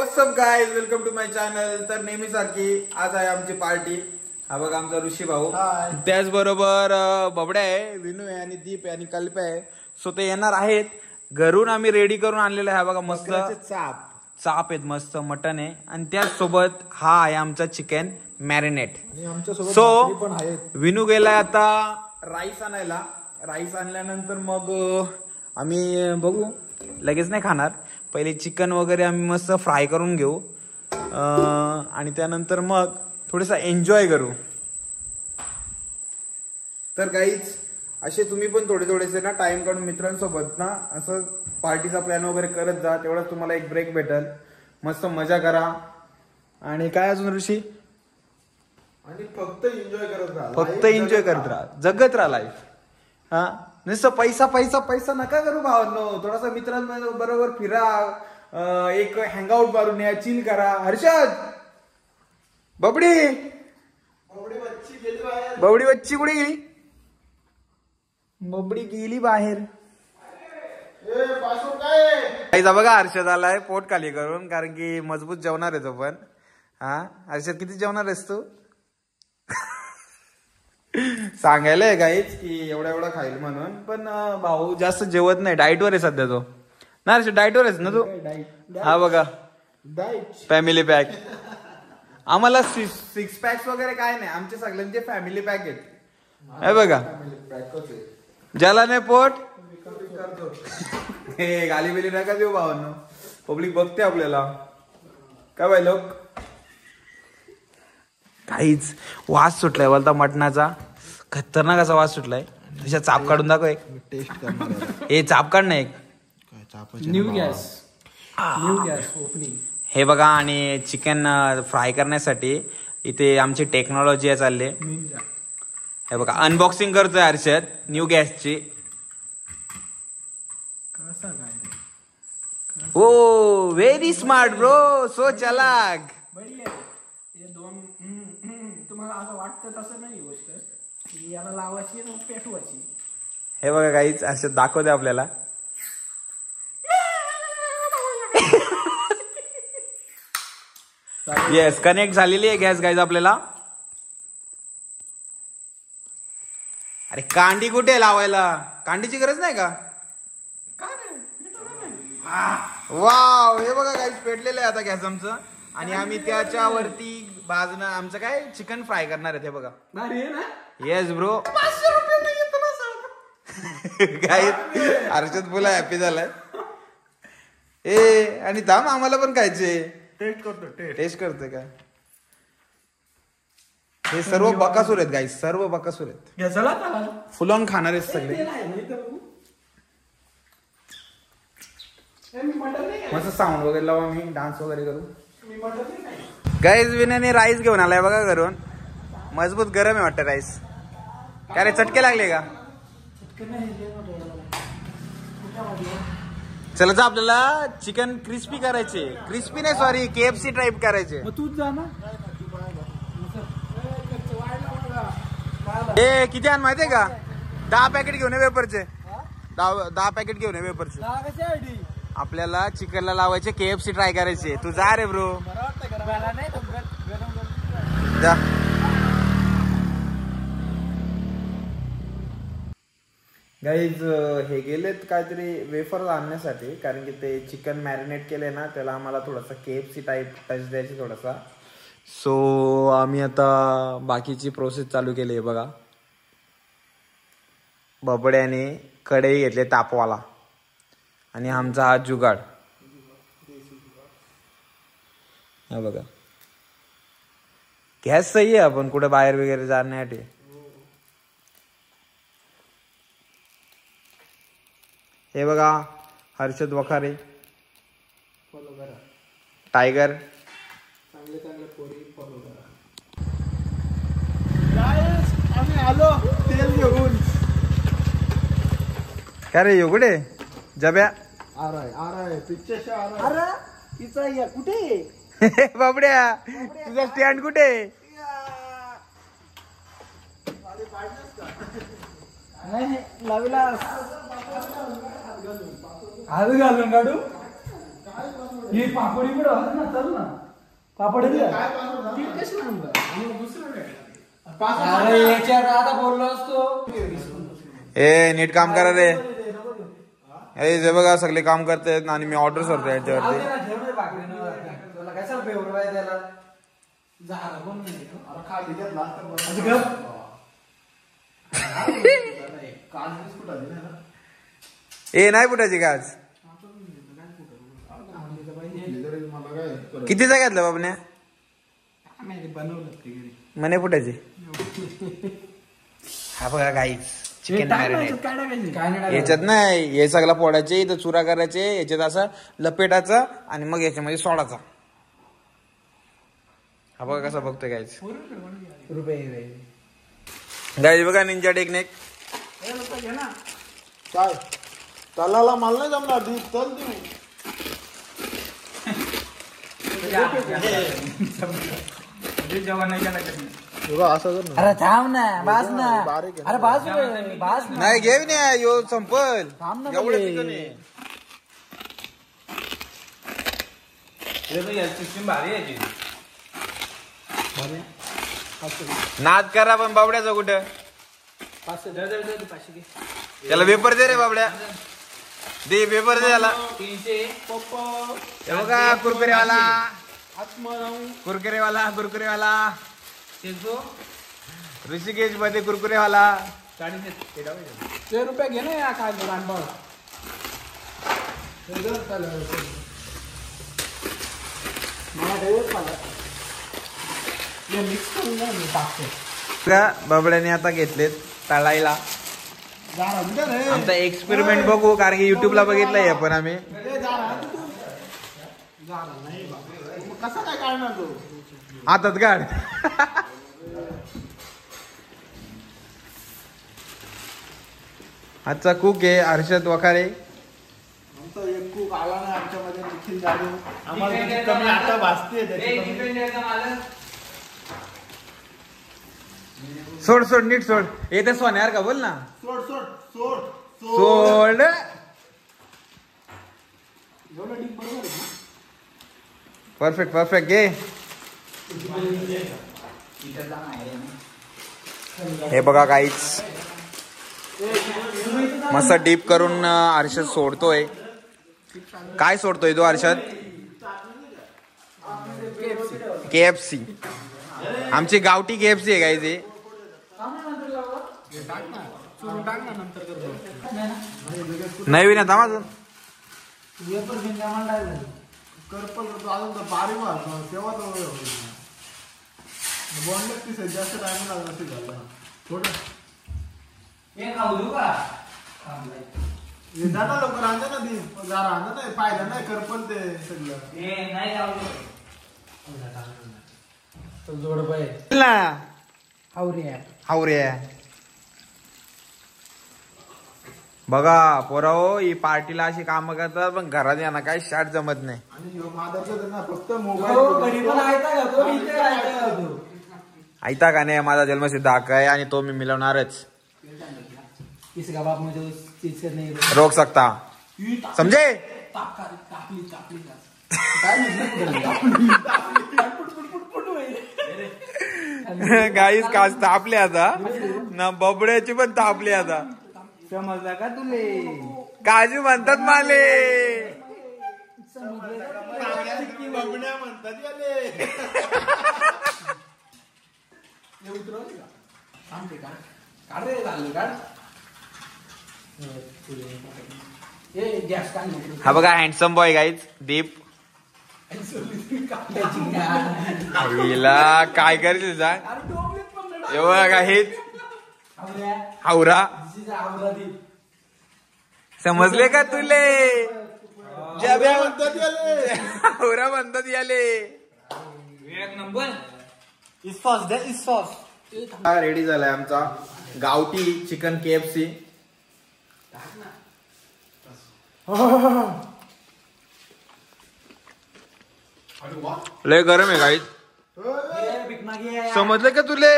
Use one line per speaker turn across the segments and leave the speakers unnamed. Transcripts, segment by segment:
What's up guys, welcome to my channel. तर नेहमीसारखी आज आहे आमची पार्टी. हा बघा आमचा ऋषी भाऊ, त्याचबरोबर बबड्या आहे, विनू आहे आणि दीप आहे आणि कल्प आहे. सो ते येणार आहेत. घरून आम्ही रेडी करून आणलेलं आहे. बघा मस्त चाप आहेत, मस्त मटन आहे आणि त्याचसोबत हा आहे आमचा चिकन मॅरिनेट. सो विनू गेलाय आता राईस आणायला. राईस आणल्यानंतर मग आम्ही बघू, लगेच नाही खाणार. पहिले चिकन वगैरे आम्ही मस्त फ्राय करून घेऊ आणि त्यानंतर मग थोडंसं एन्जॉय करू. तर गाईज असे तुम्ही पण थोडेसे ना टाइम काढून मित्रांसोबत ना असं पार्टीचा प्लॅन वगैरे करत जा. तेवढाच तुम्हाला एक ब्रेक भेटेल. मस्त मजा करा. आणि काय अजून ऋषी,
आणि फक्त एन्जॉय करत राहा.
फक्त एन्जॉय करत राहा, जगत राहा लाईफ. हा नुसतं पैसा पैसा पैसा नका करू भावांनो. थोडासा मित्रांबरोबर फिरा, एक हँगआउट मारून या, चिल करा. हर्षद, बबडी बच्ची कुठे गेली? बबडी गेली बाहेर. बघा हर्षद आलाय पोट खाली करून, कारण की मजबूत जेवणार आहे तो पण. हा हर्षद, किती जेवणार आहेस तू? सांगायला आहे गाईच की एवढा खाईल म्हणून, पण भाऊ जास्त जेवत नाही. डाएटवर आहे सध्या तो ना. हर्षद डाएटवर आहेस ना तू? हा बघा फॅमिली पॅक. आम्हाला सिक्स पॅक्स वगैरे काय नाही, आमचे सगळ्यांचे फॅमिली पॅक आहेत. हे बघा, ज्याला नाही पोट हे गाली बिली नका देऊ भावांनो. पब्लिक बघते आपल्याला. काय बाय लोक, काहीच वास सुटलाय बोलता मटणाचा. खतरनाक असा वास सुटलाय. तुझ्या चाप काढून दाखव एक.
टेस्ट करणार.
हे चाप काढ ना एक.
New gas opening.
हे बघा, आणि चिकन फ्राय करण्यासाठी इथे आमची टेक्नॉलॉजी चालली. हे बघा अनबॉक्सिंग करतोय हर्षद न्यू गॅसची. ओ व्हेरी स्मार्ट ब्रो, सो चलाक.
तुम्हाला असं वाटतं तसं नाही गोष्ट. याला लावायची आणि पेटवायची.
हे बघा काहीच हर्षद दाखवते आपल्याला. येस, कनेक्ट झालेली आहे गॅस गाईज आपल्याला. अरे कांडी कुठे लावायला? कांडीची गरज नाही का? वाव, हे बघा गाईज पेटलेलं आहे आता गॅस आमचं. आणि आम्ही त्याच्यावरती भाजणं आमचं काय चिकन फ्राय करणार आहे. हे बघा. Yes bro. काय हर्षद बोला हॅपी झालाय. ए आणि थांब, आम्हाला पण खायचे. टेस्ट करतोय का? हे सर्व बकासूर आहेत गाईस, सर्व बकासूर आहेत. फुल ऑन खाणार आहेत सगळे. मस्त साऊंड वगैरे लावू, आम्ही डान्स वगैरे करू. गाईज विनयने राईस घेऊन आलाय बघा घरून. मजबूत गरम आहे वाटतं राईस. काय रे, चटके लागले का? चला जा, आपल्याला चिकन क्रिस्पी करायचे. क्रिस्पी नाही, सॉरी, KFC टाईप करायचे.
तूच जा ना.
ए किती आण माहितीये का? 10 पॅकेट घेऊन ये वेफरचे. 10 पॅकेट घेऊन ये वेफरचे. आपल्याला चिकनला लावायचे, KFC ट्राय करायचे. तू जा रे ब्रो. जा. गाईज हे गेलेत काहीतरी वेफर आणण्यासाठी, कारण की ते चिकन मॅरिनेट केले ना, त्याला आम्हाला थोडासा KFC टाईप टच द्यायची थोडासा. सो आम्ही आता बाकीची प्रोसेस चालू केली आहे बघा. बबड्याने कढई घेतले तापवाला आणि आमचा हा जुगाड. हा बघा, गॅस सही आहे, आपण कुठे बाहेर वगैरे जाण्यासाठी. हे बघा हर्षद वखारे, टायगर.
चांगले पोरी फॉलो करा. आम्ही आलो तेल घेऊन.
काय रे, कुठे जब्या?
आ रहा है पिक्चर से आ रहा है.
अरे तिचा या कुठे?
बाबड्या, तुझा स्टँड कुठे?
लावला आज घालून काढू. हे पापड इकडे होतं ना, चल ना पापड
काय पासवर्ड
ती कशी नंबर आणि दुसरं भेटला
पासवर्ड
अरे याच्यात आता बोललो असतो
ए नीट काम करा रे. ए जे बघा सगळे काम करतायत आणि मी ऑर्डर करतो याच्यावरती.
तुला कशाला फेवर आहे त्याला झालं पण नाही
अरे खाली घेतला तर बरं. काल बिस्कुट आली ना.
ए नाही फुटायची का आज?
मला काय
कितीचा घेतला बाबने?
बनवलं ते घरी
मने फुटायची. हा बघा गाईस चिकन मॅरिनेट.
काय नाही
याच्यात नाही, हे सगळं फोडायचे, इथं चुरा करायचे, याच्यात असं लपेटाचा आणि मग याच्यामध्ये सोडाचा. हा बघा कसा बघतोय गाईस.
रुपये
गाईस बघा निंजा टेक्निक.
काय तलाला मला नाही जमणार ती चल तू. असं कर ना.
अरे थांब ना बास ना
बारीक आहे.
अरे बास ना
नाही घेऊन या यो संपल
थांब ना
एवढं
बघे.
चिकन आहे. नाद करा पण बाबड्याचा कुठं. त्याला पेपर दे रे बाबड्या. दे पेपर दे त्याला. हे बघा कुरकुरेवाला कुरकुरेवाला कुरकुरेवाला ऋषिकेश मध्ये कुरकुरेवाला.
ते रुपये घे ना या काय रानभाव मला काही मला मिक्स करून ना मी टाकतो.
बाबड्याने आता घेतलेत तळायला. आमचा एक्सपेरिमेंट बघू कारण की युट्यूबला बघितलंय आपण आम्ही.
कसा काय काढणार तो
हातात काढ. आजचा कुक आहे हर्षद वखारे.
आमचा एक कुक आला ना आमच्यामध्ये निखिल जाधव. आम्हाला त्याची कमी आता भासते त्याची कमी.
सोड सोड नीट सोड. येते सोन्यार का बोल ना.
सोड सोड सोड
सोड.
एवढं डीप बरोबर आहे ना?
परफेक्ट परफेक्ट घे. हे बघा काहीच मस्त डीप करून हर्षद सोडतोय. काय सोडतोय तो हर्षद? KFC. आमची गावठी KFC आहे काय ते. नवीन आहे थांबा अजून.
करपल अजून तर बारीक व्हायचं तेव्हा तर बॉन्ड पीस आहे जास्त टाइम लागला असेल झाला थोडं. जाता लवकर आणता ना ती जरा आणा नाही पाहिलं नाही करपल ते सगळं.
जोड पाहिजे
ना हावरे. बघा पोराओ ही पार्टीला अशी कामं करतात पण घरात यांना काही शाट जमत नाही.
आणि माझ्याकडे त्यांना फक्त
घरी
मोबाईल
पण
ऐता का नाही माझा जन्मसिद्ध हक्क आहे आणि तो मी मिळवणारच.
किसी का बाप मुझे उस चीज से नहीं
रोक सकता समझे. गाईस काच तापले आता ना बबड्याची पण तापली आता.
समजला का तुले.
काजू म्हणतात माले.
बघण्या म्हणतात याले.
हा बघा हँडसम बॉय गाईज दीप. हिला काय करेल सांग. एवढा हेच हावरा समजले का तुले.
जब्या म्हणतात याले.
हावरा म्हणतात याले. रेडी झालाय आमचा गावठी चिकन KFC. लय गरम आहे गाईज. समजलं का तुले.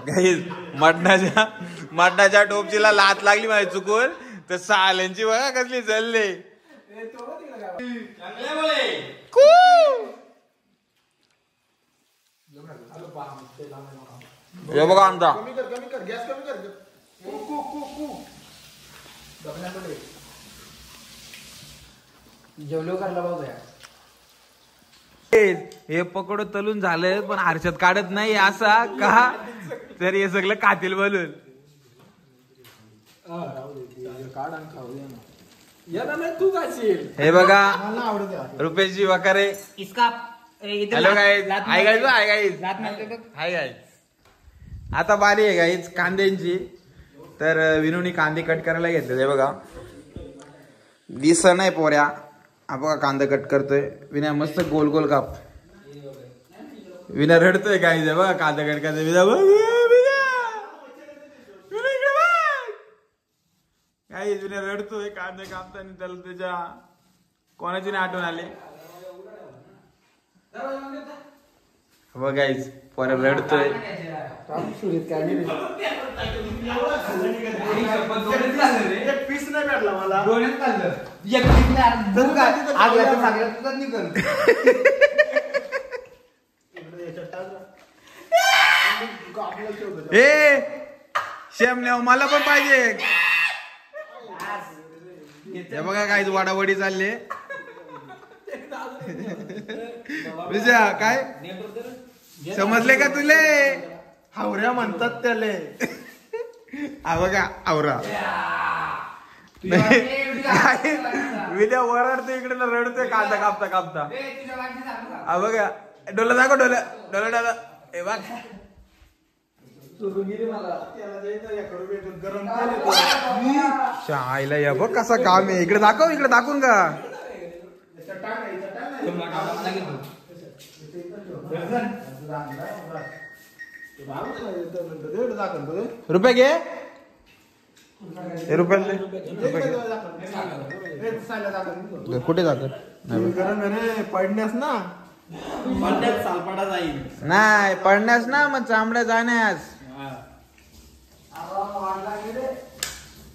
गाईज मटणाच्या टोपचीला लात लागली माझी चुकून तर साल्यांची बघा कसली जल्ले हे बघा आमचा
कमी कर गॅस कमी कर
जेवलो करला बघ
हे पकडो तलून झालं पण हर्षद काढत नाही असा का तर हे सगळं खातील बोलून
काढ आणि खाऊया ना.
याला नाही तू खाशील.
हे बघा
मला आवडते
रुपेशजी वकारे
इसका
hello guys hi guys hi guys hi guys आता बारी आहे गाईज कांद्यांची तर विनूनी कांदे कट करायला घेतले बघा दिस नाही पोऱ्या हा बघा कांदा कट करतोय विना मस्त गोल गोल काप विना रडतोय गाईज बघा कांदा कट करतोय विना गाईज विना रडतोय कांदे कापताना त्याला त्याच्या कोणाची नाही आठवण आली बघ गाईज पोऱ्या रडतोय
पीस नाही भेटला मला
ए शेमने मला पण पाहिजे हे बघा काय वाडावडी चालले विजया काय समजले का तुले
हावऱ्या म्हणतात त्याले
हा बघा आवरा विद्या वरडते इकडे रडते कांदा कापता कापता हा बघा डोला दाखव डोला डोला डोला ए बघ शाळेला या बघ कसा काम आहे इकडे दाखवून का रुपये घे रुपये कुठे दाखव
पडण्यास ना पडण्यास सालपाडा जाईल
नाही पडण्यास ना मग चांबड्या जाण्यास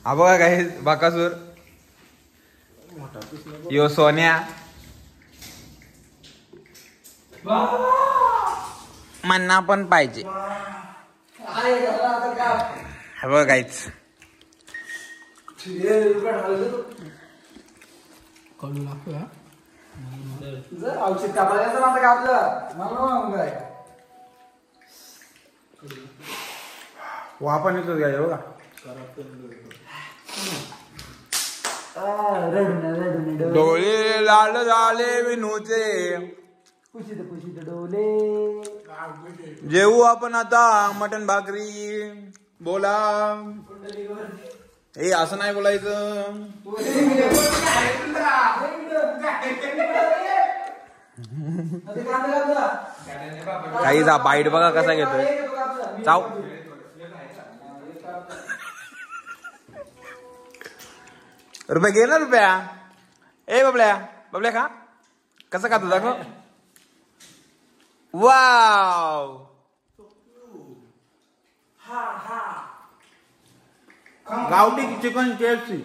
हा बघा काही बाकासूर यो सोन्या मन्ना पण पाहिजे हा बघा काहीच
कडू लागतो जर औषध कापायचं ना आता कापलं मला काय
वापन येतोच गाय बघा डोळे लाल झाले विनूचे
पुशीत डोले
जेवू आपण आता मटन भाकरी बोला ए असं नाही बोलायचं काहीचा बाईट बघा कसा घेतोय चाव रुपये घे ना रुपया ए बबल्या खा कसं खातो दाखव वाव गावठी चिकन KFC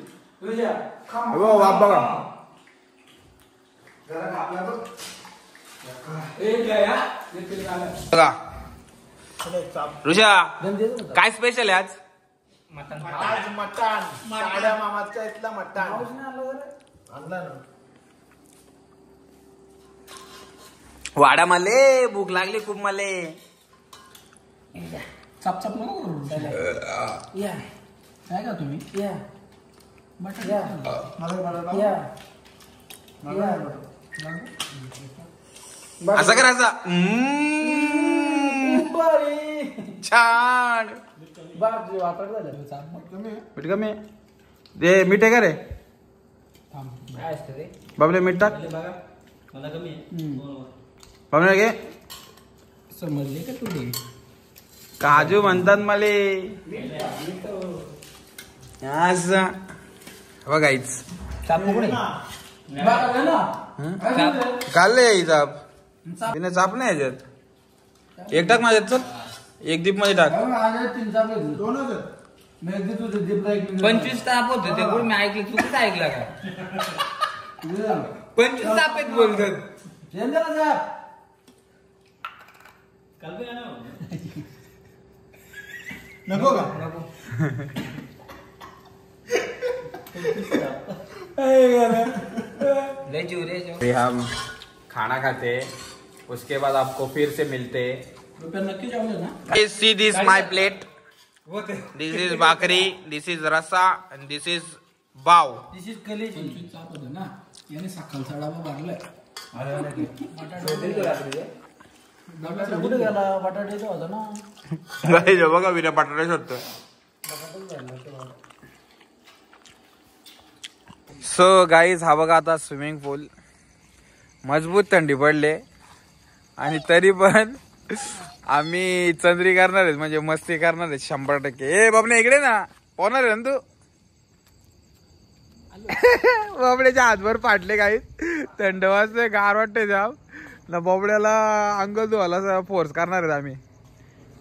वाप बघा बघा ऋषा काय स्पेशल आहे आज
आज मटण साड्या मामाच्या इथला मटण आणला ना
वाडा मले भूक लागली खूप मले
चाप नको या काय का तुम्ही या बटर या या
असं करायचं छान
बाप जे वापर झालं चाप
मीठ कमी दे मीठ आहे का रे
काय असतं रे
बाबले मीठ टाक
मला कमी
बाबले घे
समजले का तुझे
काजू म्हणतात मले बघायच
चाप कुठे
काढले चाप तिने चाप नाही याच्यात एक टाक माझ्यात चल एक दीप मध्ये टाक
तीन चाप
दोनच
25 ताप होते ते कोण मी ऐकलं तू कुठं ऐकलं का 25 ताप आहेत बोलतात
नको का
नको ले चूरे जो
अभी हम खाना खाते उसके बाद आपको फिर से मिलते
नक्की जाऊया ना
see this my plate. This is bakri, this is rasa and this is bav.
This is कलेजी
चाप होते ना याने सकाळचा डबा भरलाय कुठे गेला बटाट्याचा होता ना
गाईज बघा विना बटाटा शोधतोय. सो गाईज हा बघा आता स्विमिंग पूल मजबूत थंडी पडले आणि तरी पण आम्ही चंद्री करणार आहेत म्हणजे मस्ती करणार आहेत 100%. ए बाबने इकडे ना पोहणार आहे ना तू बाबड्याच्या हातभर पाडले काही थंड वाजते गार वाटते जाम ना बाबड्याला अंग धुवायला फोर्स करणार आहेत आम्ही.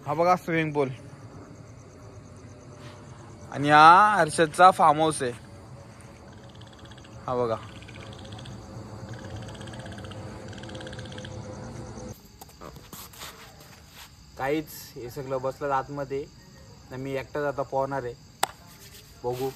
हा बघा स्विमिंग पूल आणि हा हर्षदचा फार्म हाऊस आहे. हा बघा काहीच हे सगळं बसलं आतमध्ये ना मी एकटाच आता पोहणार आहे बघू.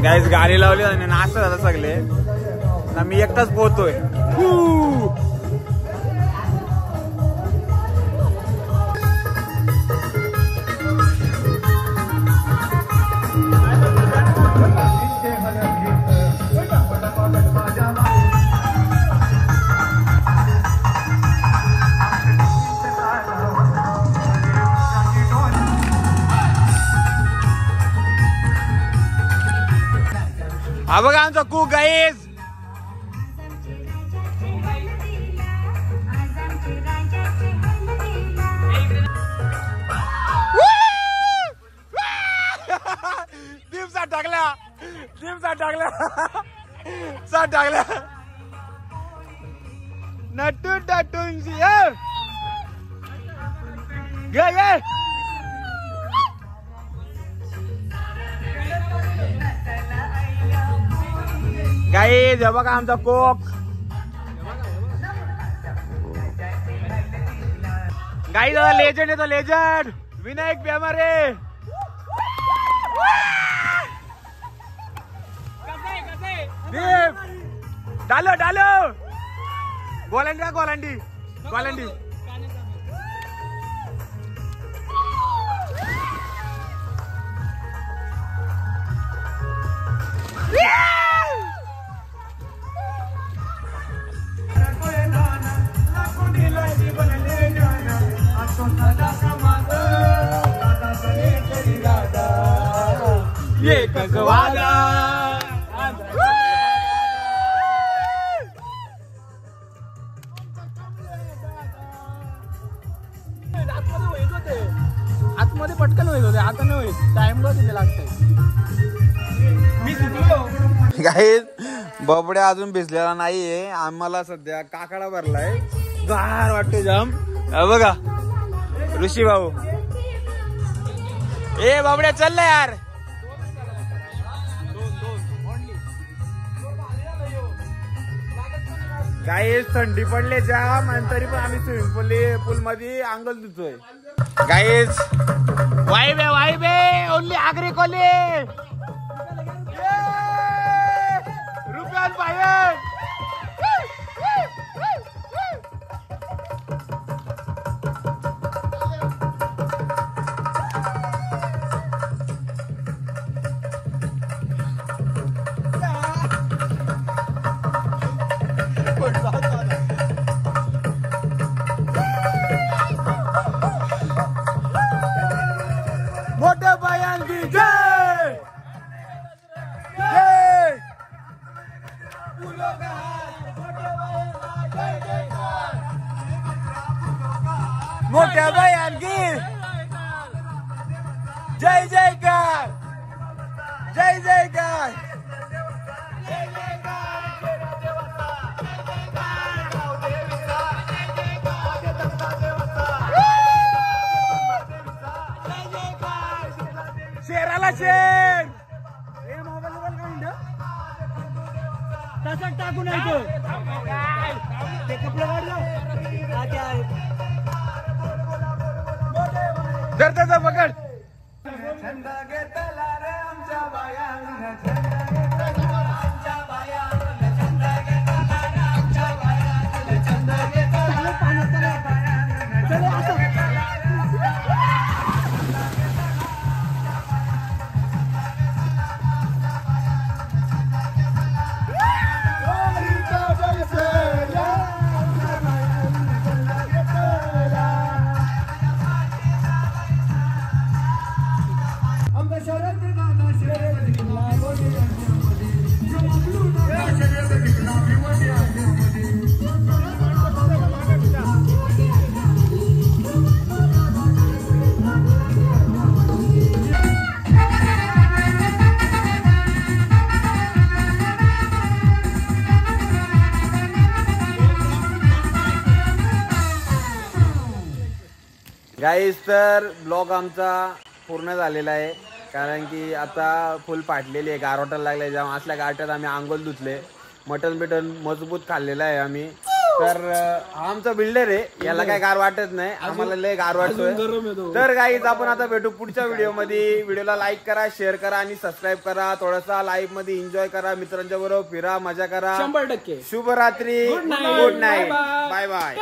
गाईज गाडी लावली आणि नाचत आता सगळे ना मी एकटाच पोहतोय. हा बघा आमचा कूक गाईज दिवसा टाकला नटू टटून गे गाईज हे बघा आमचा कोक गाईज लेजंड येतो लेजंड विनायक बेमारे डालो गोलंडी ये कसवाला आतमध्ये पटकन होईल होते आता नाही होईल टाइम ला तिथे लागतंय. गाईज बबड्या अजून भिजलेला नाहीये आम्हाला सध्या काकडा भरलाय गार वाटते जाम. बघा ऋषी भाऊ ए बाबड्या चल ना यार. गाईज थंडी पडले जाम आणि तरी पण आम्ही स्विमिंग पूल मध्ये अंगल धुतोय. गाईज वाईब ओनली आगरी कोली रुपयात बाहेर मोठ्या बायांकी जय जयकार जय जयकार. शेराला शेर
तसंच टाकून यायचं ते कपडे
धर धर धर, पकड.
छंद घेतला रे आमच्या बायानं, छंद घेतला आमच्या बायानं, छंद घेतला रे आमच्या बायानं, छंद घेतला आमच्या बायानं, छंद घेतला.
गाईस, तर ब्लॉग आमचा पूर्ण झालेला आहे, कारण की आता फुल फाटलेली आहे, गारवाटायला लागले. जेव्हा असल्या गारट्यात आम्ही आंघोळ धुतले, मटन बिटन मजबूत खाल्लेलं आहे आम्ही. तर हा आमचा बिल्डर आहे, याला काय गार वाटत नाही, आम्हाला लय गार वाटतोय. तर गाईज, आपण आता भेटू पुढच्या व्हिडिओ मध्ये. व्हिडिओला लाईक करा, शेअर करा आणि सबस्क्राईब करा. थोडासा लाईव्ह मध्ये एन्जॉय करा, मित्रांच्या बरोबर फिरा, मजा करा.
100%.
शुभरात्री, गुड नाईट, बाय बाय.